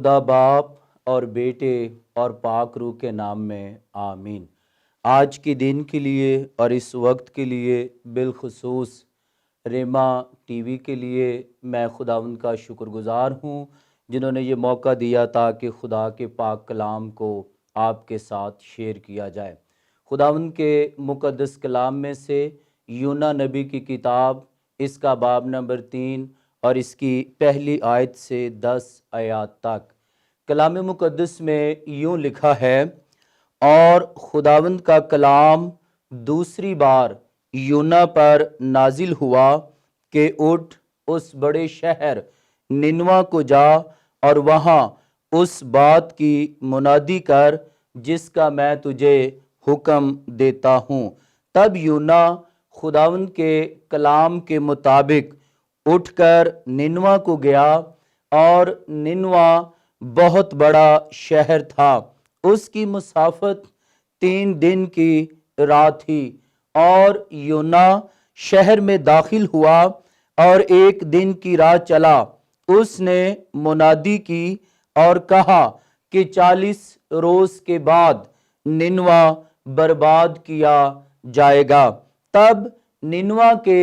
خدا باپ اور بیٹے اور پاک روح کے نام میں آمین۔ آج کے دن کے لیے اور اس وقت کے لیے بالخصوص ریما ٹی وی کے لیے میں خداوند کا شکر گزار ہوں، جنہوں نے یہ موقع دیا تھا کہ خدا کے پاک کلام کو آپ کے ساتھ شیئر کیا جائے۔ خداوند کے مقدس کلام میں سے یونا نبی کی کتاب، اس کا باب نمبر 3 اور اس کی پہلی آیت سے 10 آیات تک کلام مقدس میں یوں لکھا ہے، اور خداوند کا کلام دوسری بار یونا پر نازل ہوا کہ اٹھ اس بڑے شہر ننوا کو جا اور وہاں اس بات کی منادی کر جس کا میں تجھے حکم دیتا ہوں۔ تب یونا خداوند کے کلام کے مطابق اٹھ کر ننوا کو گیا، اور ننوا بہت بڑا شہر تھا، اس کی مسافت 3 دن کی راہ تھی۔ اور یونا شہر میں داخل ہوا اور 1 دن کی راہ چلا۔ اس نے منادی کی اور کہا کہ 40 روز کے بعد ننوا برباد کیا جائے گا۔ تب ننوا کے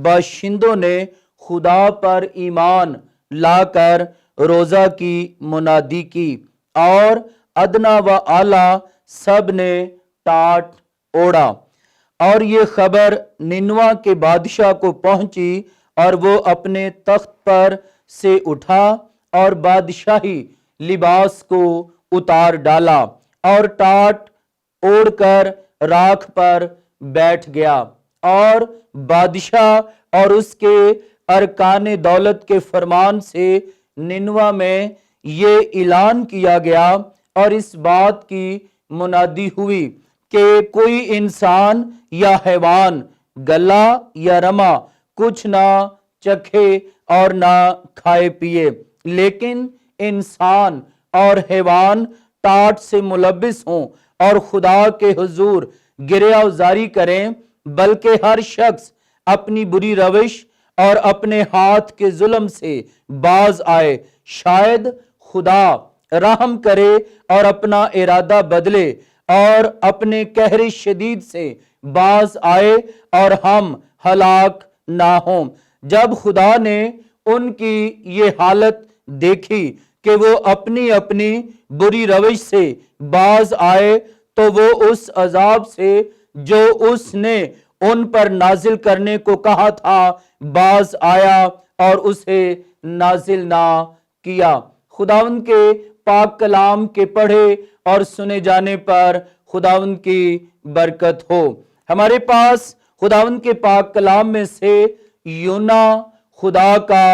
باشندوں نے خدا پر ایمان لا کر روزہ کی منادی کی، اور ادنا و اعلیٰ سب نے ٹاٹ اوڑا۔ اور یہ خبر ننوا کے بادشاہ کو پہنچی، اور وہ اپنے تخت پر سے اٹھا اور بادشاہی لباس کو اتار ڈالا اور ٹاٹ اوڑھ کر راکھ پر بیٹھ گیا۔ اور بادشاہ اور اس کے ارکان دولت کے فرمان سے ننوا میں یہ اعلان کیا گیا اور اس بات کی منادی ہوئی کہ کوئی انسان یا حیوان گلا یا رما کچھ نہ چکھے اور نہ کھائے پیے، لیکن انسان اور حیوان ٹاٹ سے ملبس ہوں اور خدا کے حضور گریہ زاری کریں، بلکہ ہر شخص اپنی بری روش اور اپنے ہاتھ کے ظلم سے باز آئے، شاید خدا رحم کرے اور اپنا ارادہ بدلے اور اپنے قہر شدید سے باز آئے اور ہم ہلاک نہ ہوں۔ جب خدا نے ان کی یہ حالت دیکھی کہ وہ اپنی اپنی بری روش سے باز آئے، تو وہ اس عذاب سے جو اس نے ان پر نازل کرنے کو کہا تھا باز آیا اور اسے نازل نہ کیا۔ خداوند کے پاک کلام کے پڑھے اور سنے جانے پر خداوند کی برکت ہو۔ ہمارے پاس خداوند کے پاک کلام میں سے یونا خدا کا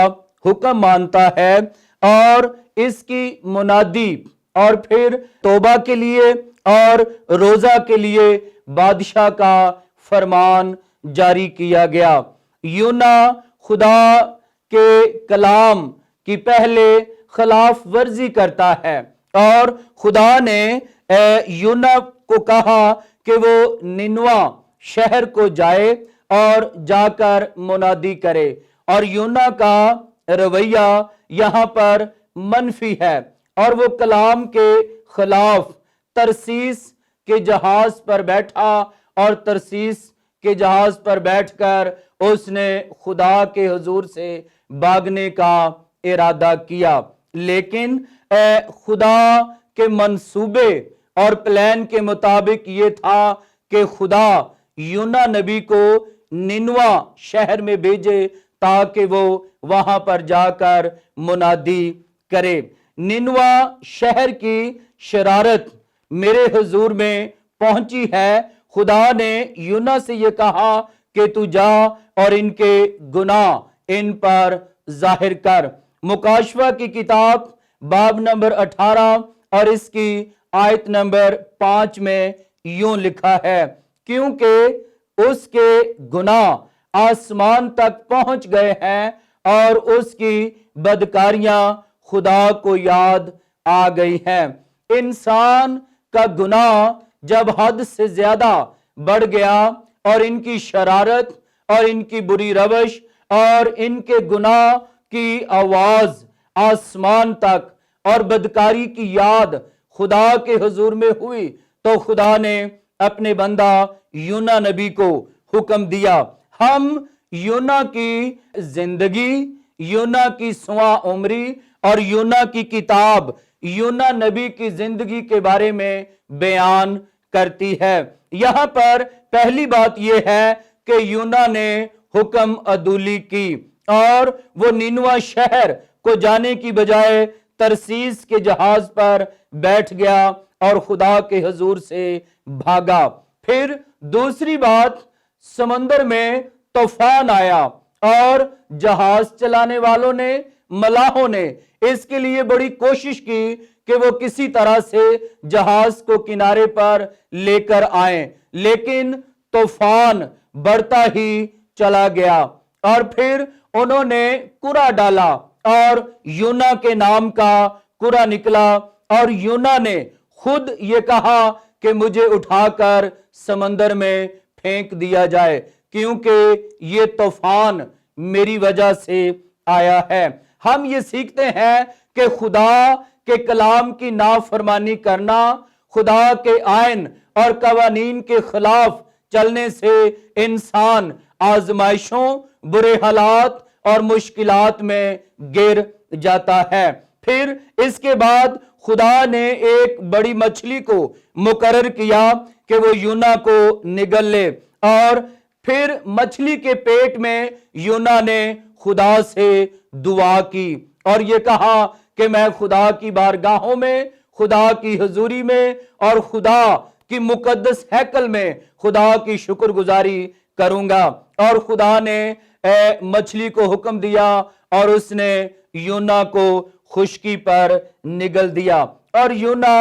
حکم مانتا ہے اور اس کی منادی، اور پھر توبہ کے لیے اور روزہ کے لیے بادشاہ کا فرمان جاری کیا گیا۔ یونا خدا کے کلام کی پہلے خلاف ورزی کرتا ہے، اور خدا نے یونا کو کہا کہ وہ ننوا شہر کو جائے اور جا کر منادی کرے، اور یونا کا رویہ یہاں پر منفی ہے، اور وہ کلام کے خلاف ترسیس کے جہاز پر بیٹھا، اور ترسیس کے جہاز پر بیٹھ کر اس نے خدا کے حضور سے بھاگنے کا ارادہ کیا۔ لیکن خدا کے منصوبے اور پلان کے مطابق یہ تھا کہ خدا یونا نبی کو ننوا شہر میں بھیجے تاکہ وہ وہاں پر جا کر منادی کرے۔ ننوا شہر کی شرارت میرے حضور میں پہنچی ہے۔ خدا نے یونا سے یہ کہا کہ تو جا اور ان کے گناہ ان پر ظاہر کر۔ مکاشفہ کی کتاب باب نمبر 18 اور اس کی آیت نمبر 5 میں یوں لکھا ہے، کیونکہ اس کے گناہ آسمان تک پہنچ گئے ہیں اور اس کی بدکاریاں خدا کو یاد آ گئی ہیں۔ انسان کا گناہ جب حد سے زیادہ بڑھ گیا اور ان کی شرارت اور ان کی بری روش اور ان کے گناہ کی آواز آسمان تک اور بدکاری کی یاد خدا کے حضور میں ہوئی تو خدا نے اپنے بندہ یونا نبی کو حکم دیا، ہم یونا کی زندگی، یونا کی سواں عمری اور یونا کی کتاب یونا نبی کی زندگی کے بارے میں بیان کرتی ہے۔ یہاں پر پہلی بات یہ ہے کہ یونا نے حکم عدولی کی اور وہ نینوا شہر کو جانے کی بجائے ترسیس کے جہاز پر بیٹھ گیا اور خدا کے حضور سے بھاگا۔ پھر دوسری بات، سمندر میں طوفان آیا اور جہاز چلانے والوں نے، ملاحوں نے اس کے لیے بڑی کوشش کی کہ وہ کسی طرح سے جہاز کو کنارے پر لے کر آئیں، لیکن طوفان بڑھتا ہی چلا گیا اور پھر انہوں نے کرا ڈالا اور یونا کے نام کا کرا نکلا اور یونا نے خود یہ کہا کہ مجھے اٹھا کر سمندر میں پھینک دیا جائے کیونکہ یہ طوفان میری وجہ سے آیا ہے۔ ہم یہ سیکھتے ہیں کہ خدا کے کلام کی نافرمانی کرنا، خدا کے آئین اور قوانین کے خلاف چلنے سے انسان آزمائشوں، برے حالات اور مشکلات میں گر جاتا ہے۔ پھر اس کے بعد خدا نے ایک بڑی مچھلی کو مقرر کیا کہ وہ یونا کو نگل لے اور پھر مچھلی کے پیٹ میں یونا نے خدا سے دعا کی اور یہ کہا کہ میں خدا کی بارگاہوں میں، خدا کی حضوری میں اور خدا کی مقدس ہیکل میں خدا کی شکر گزاری کروں گا، اور خدا نے مچھلی کو حکم دیا اور اس نے یونا کو خشکی پر نگل دیا اور یونا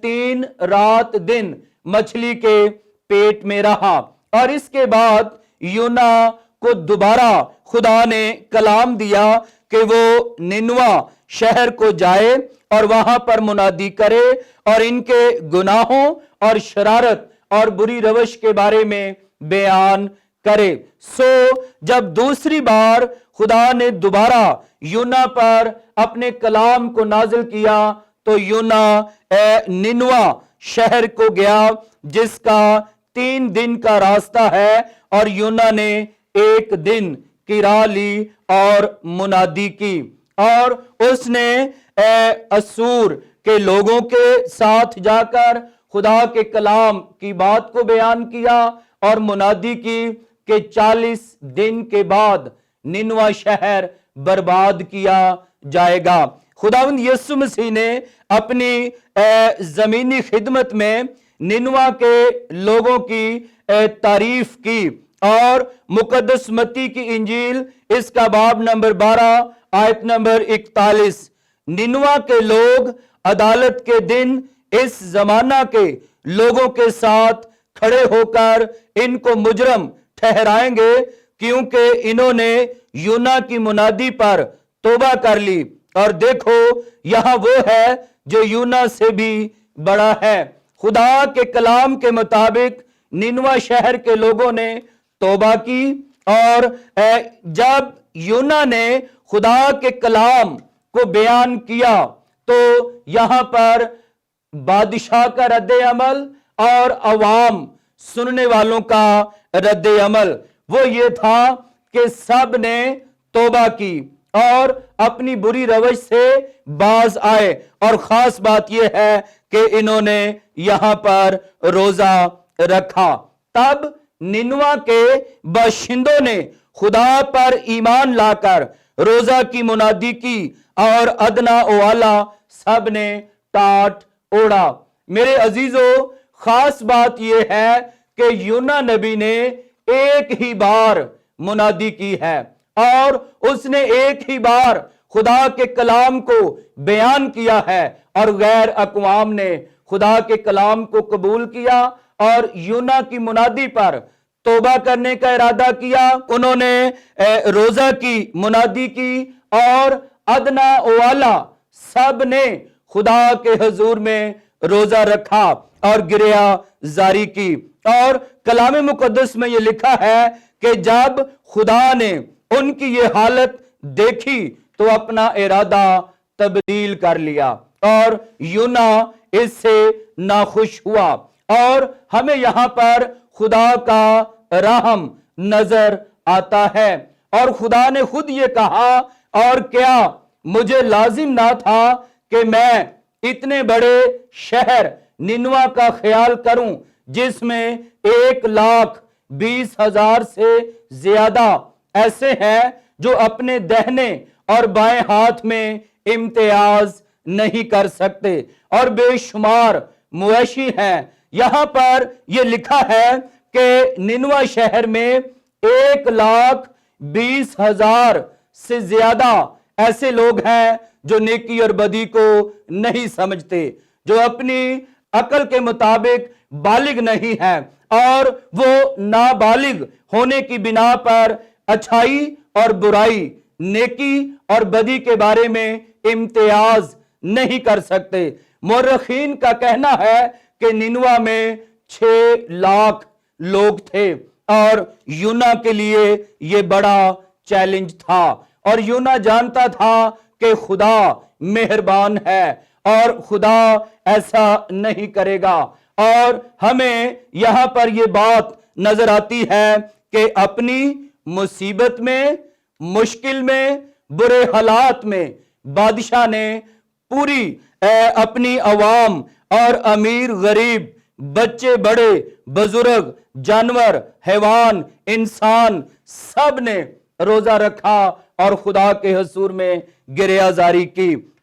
3 رات دن مچھلی کے پیٹ میں رہا۔ اور اس کے بعد یونا کو دوبارہ خدا نے کلام دیا کہ وہ نینوا شہر کو جائے اور وہاں پر منادی کرے اور ان کے گناہوں اور شرارت اور بری روش کے بارے میں بیان کرے۔ سو جب دوسری بار خدا نے دوبارہ یونا پر اپنے کلام کو نازل کیا تو یونا نینوا شہر کو گیا جس کا 3 دن کا راستہ ہے اور یونا نے 1 دن کرا لی اور منادی کی اور اس نے اسور کے لوگوں کے ساتھ جا کر خدا کے کلام کی بات کو بیان کیا اور منادی کی کہ 40 دن کے بعد نینوا شہر برباد کیا جائے گا۔ خداوند یسوع مسیح نے اپنی زمینی خدمت میں نینوا کے لوگوں کی تعریف کی اور مقدس متی کی انجیل اس کا باب نمبر 12 آیت نمبر 41، نینوا کے لوگ عدالت کے دن اس زمانہ کے لوگوں کے ساتھ کھڑے ہو کر ان کو مجرم ٹھہرائیں گے کیونکہ انہوں نے یونا کی منادی پر توبہ کر لی، اور دیکھو یہاں وہ ہے جو یونا سے بھی بڑا ہے۔ خدا کے کلام کے مطابق نینوا شہر کے لوگوں نے توبہ کی اور جب یونا نے خدا کے کلام کو بیان کیا تو یہاں پر بادشاہ کا رد عمل اور عوام سننے والوں کا رد عمل وہ یہ تھا کہ سب نے توبہ کی اور اپنی بری روش سے باز آئے، اور خاص بات یہ ہے کہ انہوں نے یہاں پر روزہ رکھا۔ تب نینوا کے باشندوں نے خدا پر ایمان لا کر روزہ کی منادی کی اور ادنا اوالا سب نے ٹاٹ اوڑا۔ میرے عزیزو، خاص بات یہ ہے کہ یونا نبی نے ایک ہی بار منادی کی ہے اور اس نے ایک ہی بار خدا کے کلام کو بیان کیا ہے اور غیر اقوام نے خدا کے کلام کو قبول کیا اور یونا کی منادی پر توبہ کرنے کا ارادہ کیا۔ انہوں نے روزہ کی منادی کی اور ادنا اوالا سب نے خدا کے حضور میں روزہ رکھا اور گریہ زاری کی، اور کلام مقدس میں یہ لکھا ہے کہ جب خدا نے ان کی یہ حالت دیکھی تو اپنا ارادہ तब्दील कर लिया और यूना इससे नाखुश हुआ। और हमें यहां पर खुदा का रहम नजर आता है और खुदा ने खुद ये कहा, और क्या मुझे लाजिम ना था कि मैं इतने बड़े शहर निनवा का ख्याल करूं जिसमें 1,20,000 से ज्यादा ऐसे हैं जो अपने दाहिने और बाएं हाथ में इम्तियाज नहीं कर सकते और बेशुमार मुआशी हैं। यहां पर यह लिखा है कि निनवा शहर में 1,20,000 से ज्यादा ऐसे लोग हैं जो नेकी और बदी को नहीं समझते, जो अपनी अकल के मुताबिक बालिग नहीं है और वो नाबालिग होने की बिना पर अच्छाई और बुराई, नेकी और बदी के बारे में इम्तियाज नहीं कर सकते। मुर्रखीन का कहना है कि निनवा में 6 लाख लोग थे और यूना के लिए यह बड़ा चैलेंज था और यूना जानता था कि खुदा मेहरबान है और खुदा ऐसा नहीं करेगा। और हमें यहां पर यह बात नजर आती है कि अपनी मुसीबत में, मुश्किल में, बुरे हालात में बादशाह ने पूरी अपनी अवाम और अमीर गरीब, बच्चे बड़े बुजुर्ग, जानवर, हैवान, इंसान, सब ने रोजा रखा और खुदा के हुजूर में गिरियाजारी की।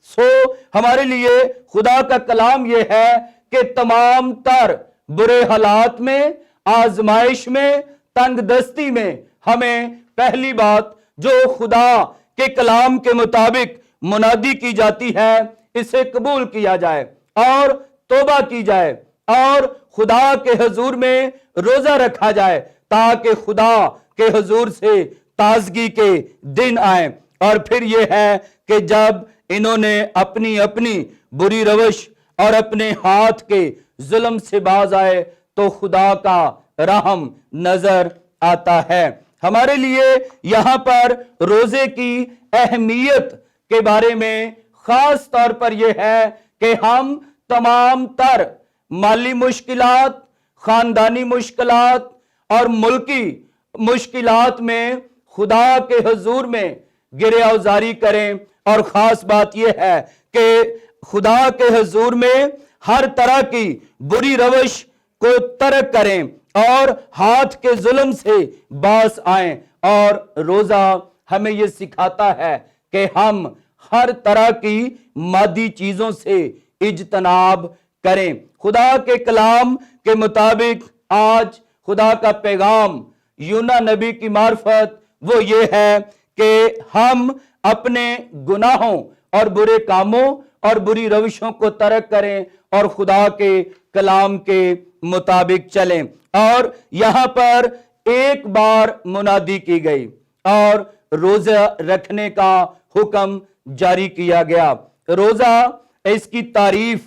हमारे लिए खुदा का कलाम यह है कि तमाम तर बुरे हालात में, आजमाइश में, तंगदस्ती में हमें पहली बात जो खुदा के कलाम के मुताबिक मुनादी की जाती है, इसे कबूल किया जाए और तौबा की जाए और खुदा के हुजूर में रोजा रखा जाए ताकि खुदा के हुजूर से ताजगी के दिन आए। और फिर यह है कि जब इन्होंने अपनी अपनी बुरी रवश और अपने हाथ के जुल्म से बाज आए तो खुदा का रहम नजर आता है। हमारे लिए यहां पर रोजे की अहमियत के बारे में खास तौर पर यह है कि हम तमाम तर माली मुश्किलात, खानदानी मुश्किलात और मुल्की मुश्किलात में खुदा के हुजूर में गिरियाजारी करें। और खास बात यह है कि खुदा के हुजूर में हर तरह की बुरी रवश को तर्क करें और हाथ के जुल्म से बास आएं। और रोजा हमें यह सिखाता है कि हम हर तरह की मादी चीजों से इज्तनाब करें। खुदा के कलाम के मुताबिक आज खुदा का पैगाम यूना नबी की मार्फत वो ये है कि हम अपने गुनाहों और बुरे कामों और बुरी रविशों को तर्क करें और खुदा के कलाम के मुताबिक चलें। और यहां पर एक बार मुनादी की गई और रोजा रखने का हुक्म जारी किया गया। रोजा, इसकी तारीफ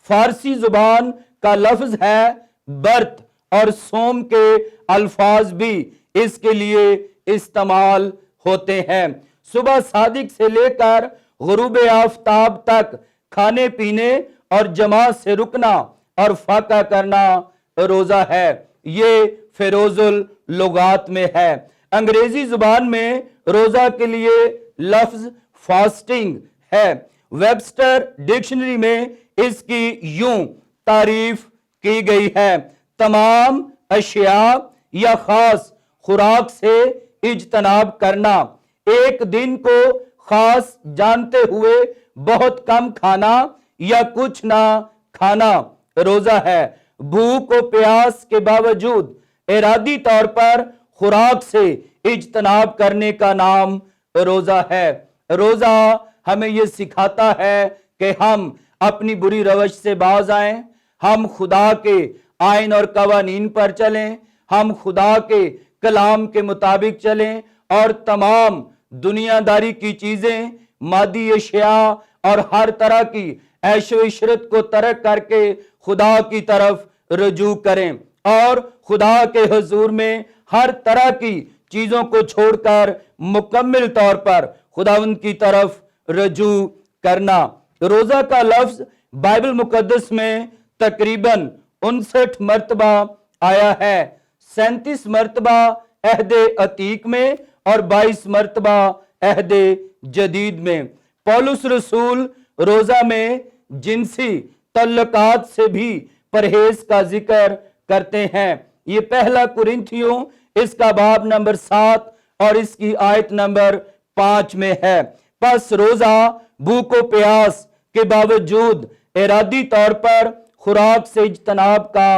फारसी जुबान का लफ्ज है बर्त और सोम के अल्फाज भी इसके लिए इस्तेमाल होते हैं। सुबह सादिक से लेकर गुरूब आफताब तक खाने पीने और जमात से रुकना और फाका करना रोजा है। ये फिरोजुल लुगात में है। अंग्रेजी जुबान में रोजा के लिए लफ्ज फास्टिंग है। वेबस्टर डिक्शनरी में इसकी यूं तारीफ की गई है, तमाम अशिया या खास खुराक से इज्तनाब करना, एक दिन को खास जानते हुए बहुत कम खाना या कुछ ना खाना रोजा है। भूख और प्यास के बावजूद इरादी तौर पर खुराक से इज्तनाब करने का नाम रोजा है। रोजा हमें यह सिखाता है कि हम अपनी बुरी रवश से बाज आएं, हम खुदा के आइन और कवानीन पर चलें, हम खुदा के कलाम के मुताबिक चलें और तमाम दुनियादारी की चीजें, मादी अशिया और हर तरह की ऐशो इशरत को तर्क करके खुदा की तरफ रजू करें और खुदा के हुजूर में हर तरह की चीजों को छोड़कर मुकम्मल तौर पर खुदावंद की तरफ रजू करना। रोजा का लफ्ज बाइबल मुकद्दस में तकरीबन 59 मरतबा आया है। 37 मरतबा अहदे अतीक में और 22 मरतबा अहदे जदीद में। पौलुस रसूल रोजा में जिनसी तल्लुकात से भी परहेज का जिक्र करते हैं। ये पहला कुरिन्थियों इसका बाब नंबर 7 और इसकी आयत नंबर 5 में है। बस रोजा भूखो प्यास के बावजूद इरादी तौर पर खुराक से इज्तनाब का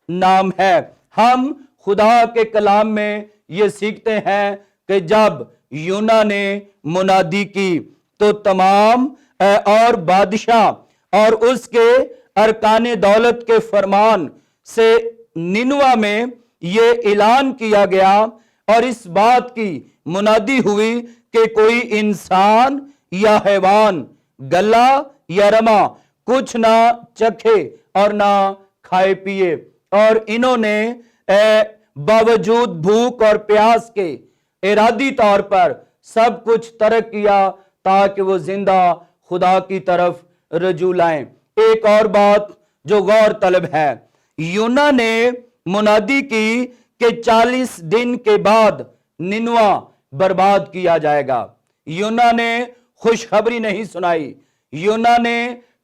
नाम है। हम खुदा के कलाम में ये सीखते हैं कि जब यूना ने मुनादी की तो तमाम और बादशाह और उसके अरकाने दौलत के फरमान से निनवा में ये ऐलान किया गया और इस बात की मुनादी हुई कि कोई इंसान या हैवान गला या रमा कुछ ना चखे और ना खाए पिए। और इन्होंने बावजूद भूख और प्यास के इरादी तौर पर सब कुछ तर्क किया ताकि वो जिंदा खुदा की तरफ रजू लाएं। एक और बात जो गौर तलब है, यूना ने मुनादी की कि 40 दिन के बाद निनवा बर्बाद किया जाएगा। यूना ने खुशखबरी नहीं सुनाई, यूना ने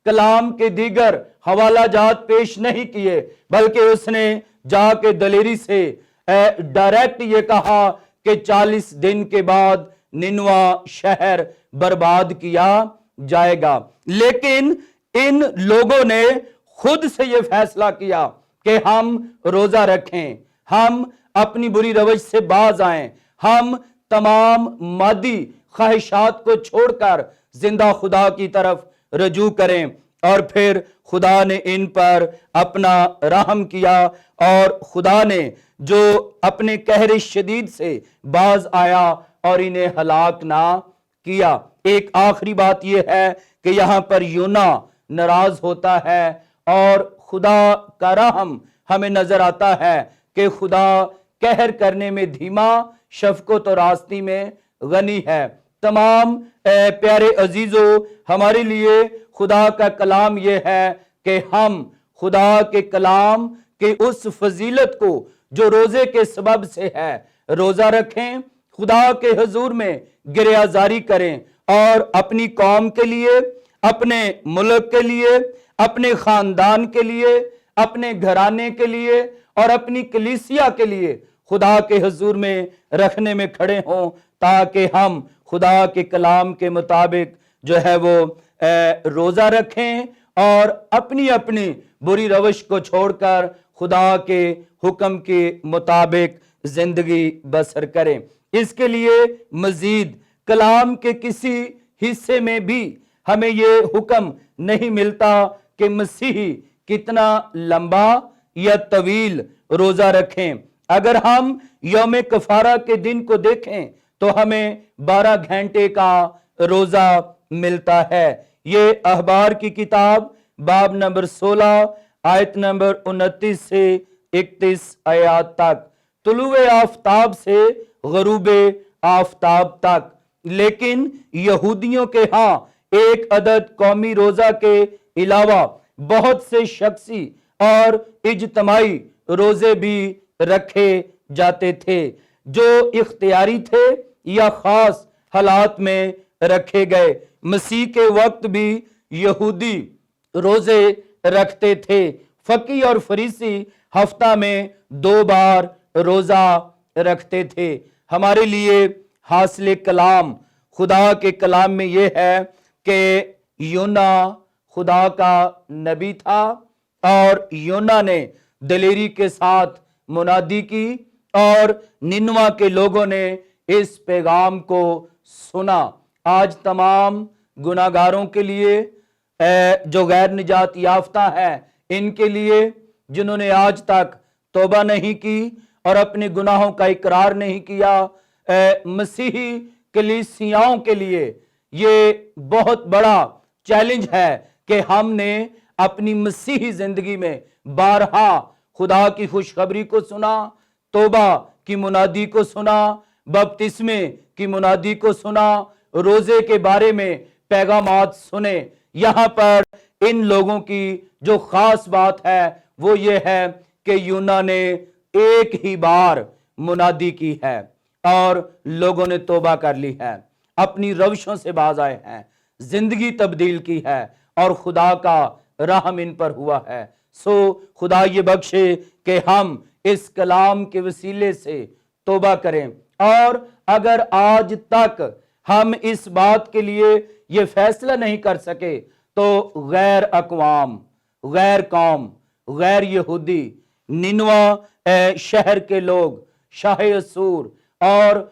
कलाम के दीगर हवाला जात पेश नहीं किए, बल्कि उसने जाके दलेरी से डायरेक्ट ये कहा कि 40 दिन के बाद निनवा शहर बर्बाद किया जाएगा। लेकिन इन लोगों ने खुद से ये फैसला किया कि हम रोजा रखें, हम अपनी बुरी रवश से बाज आएं, हम तमाम मादी ख्वाहिशात को छोड़कर जिंदा खुदा की तरफ रजू करें। और फिर खुदा ने इन पर अपना रहम किया और खुदा ने जो अपने कहर शदीद से बाज आया और इन्हें हलाक ना किया। एक आखिरी बात यह है कि यहाँ पर यूना नाराज होता है और खुदा का रहम हमें नजर आता है कि खुदा कहर करने में धीमा, शफकत और रास्ती में गनी है। तमाम प्यारे अजीजों, हमारे लिए खुदा का कलाम यह है कि हम खुदा के कलाम के उस फजीलत को जो रोजे के सबब से है रोजा रखें, खुदा के हुजूर में गिरयाजारी करें और अपनी कौम के लिए, अपने मुल्क के लिए, अपने खानदान के लिए, अपने घराने के लिए और अपनी कलीसिया के लिए खुदा के हुजूर में रखने में खड़े हों, ताकि हम खुदा के कलाम के मुताबिक जो है वो रोजा रखें और अपनी अपनी बुरी रवश को छोड़कर खुदा के हुक्म के मुताबिक जिंदगी बसर करें। इसके लिए मजीद कलाम के किसी हिस्से में भी हमें ये हुक्म नहीं मिलता कि मसीही कितना लंबा या तवील रोजा रखें। अगर हम यौम कफारा के दिन को देखें तो हमें 12 घंटे का रोजा मिलता है। ये अखबार की किताब बाब नंबर 16 आयत नंबर 29 से 31 आयत तक, तुलुए आफताब से गरूबे आफताब तक। लेकिन यहूदियों के यहाँ एक अदद कौमी रोजा के अलावा बहुत से शख्सी और इज्तमाई रोजे भी रखे जाते थे, जो इख्तियारी थे या खास हालात में रखे गए। मसीह के वक्त भी यहूदी रोजे रखते थे। फकी और फरीसी हफ्ता में 2 बार रोजा रखते थे। हमारे लिए हासिल कलाम खुदा के कलाम में यह है कि यूना खुदा का नबी था और यूना ने दलेरी के साथ मुनादी की और निनवा के लोगों ने इस पैगाम को सुना। आज तमाम गुनाहगारों के लिए, जो गैर निजात याफ्ता है, इनके लिए जिन्होंने आज तक तौबा नहीं की और अपने गुनाहों का इकरार नहीं किया, मसीही कलीसियाओं के लिए ये बहुत बड़ा चैलेंज है कि हमने अपनी मसीही जिंदगी में बारहा खुदा की खुशखबरी को सुना, तौबा की मुनादी को सुना, बपतिस्मे की मुनादी को सुना, रोजे के बारे में पैगामात सुने। यहाँ पर इन लोगों की जो खास बात है वो ये है कि यूना ने एक ही बार मुनादी की है और लोगों ने तौबा कर ली है, अपनी रविशों से बाज आए हैं, जिंदगी तब्दील की है और खुदा का रहम इन पर हुआ है। सो खुदा ये बख्शे कि हम इस कलाम के वसीले से तौबा करें, और अगर आज तक हम इस बात के लिए ये फैसला नहीं कर सके तो गैर अकवाम, गैर कौम, गैर यहूदी, निनवा शहर के लोग, शाह असूर और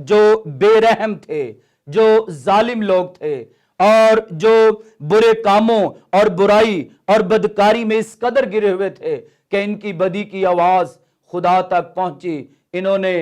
जो बेरहम थे, जो जालिम लोग थे और जो बुरे कामों और बुराई और बदकारी में इस कदर गिरे हुए थे कि इनकी बदी की आवाज खुदा तक पहुंची, इन्होंने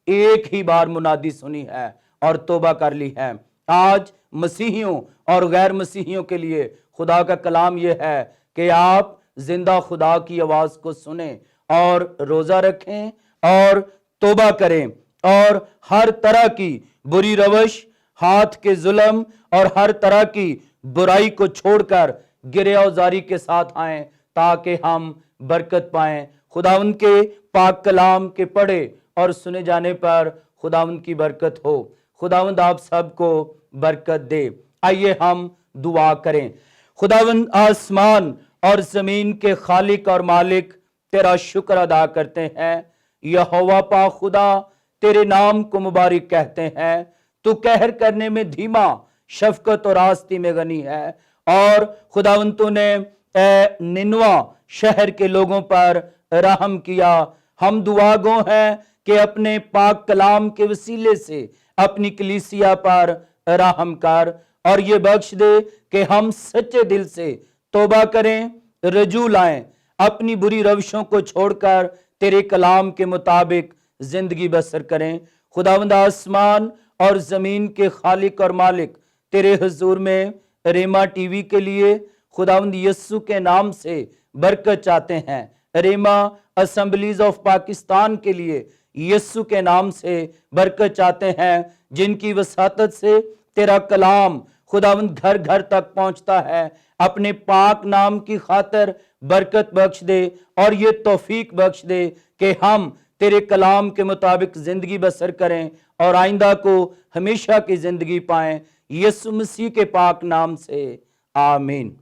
एक ही बार मुनादी सुनी है और तौबा कर ली है। आज मसीहियों और गैर मसीहियों के लिए खुदा का कलाम यह है कि आप जिंदा खुदा की आवाज को सुने और रोजा रखें और तौबा करें और हर तरह की बुरी रवश, हाथ के जुल्म और हर तरह की बुराई को छोड़कर गिरयाजारी के साथ आएं ताकि हम बरकत पाएं। खुदावंद के पाक कलाम के पढ़े और सुने जाने पर खुदावंद की बरकत हो। खुदावंद आप सबको बरकत दे। आइए हम दुआ करें। खुदावंद आसमान और जमीन के खालिक और मालिक, तेरा शुक्र अदा करते हैं। यहोवा पा खुदा, तेरे नाम को मुबारक कहते हैं। तू कहर करने में धीमा, शफकत और आस्ती में गनी है। और खुदावंद तूने निनवा शहर के लोगों पर रहम किया। हम दुआगो हैं कि अपने पाक कलाम के वसीले से अपनी कलीसिया पर रहम कर और ये बख्श दे कि हम सच्चे दिल से तौबा करें, रजू लाएं, अपनी बुरी रविशों को छोड़कर तेरे कलाम के मुताबिक जिंदगी बसर करें। खुदावंद आसमान और जमीन के खालिक और मालिक, तेरे हुजूर में रेमा टीवी के लिए खुदावंद यस्सु के नाम से बरकत चाहते हैं। रेमा असेंबलीज ऑफ पाकिस्तान के लिए यस्सु के नाम से बरकत चाहते हैं, जिनकी वसातत से तेरा कलाम खुदावंद घर घर तक पहुंचता है। अपने पाक नाम की खातिर बरकत बख्श दे और ये तौफीक बख्श दे कि हम तेरे कलाम के मुताबिक जिंदगी बसर करें और आइंदा को हमेशा की जिंदगी पाएं। यीशु मसीह के पाक नाम से आमीन।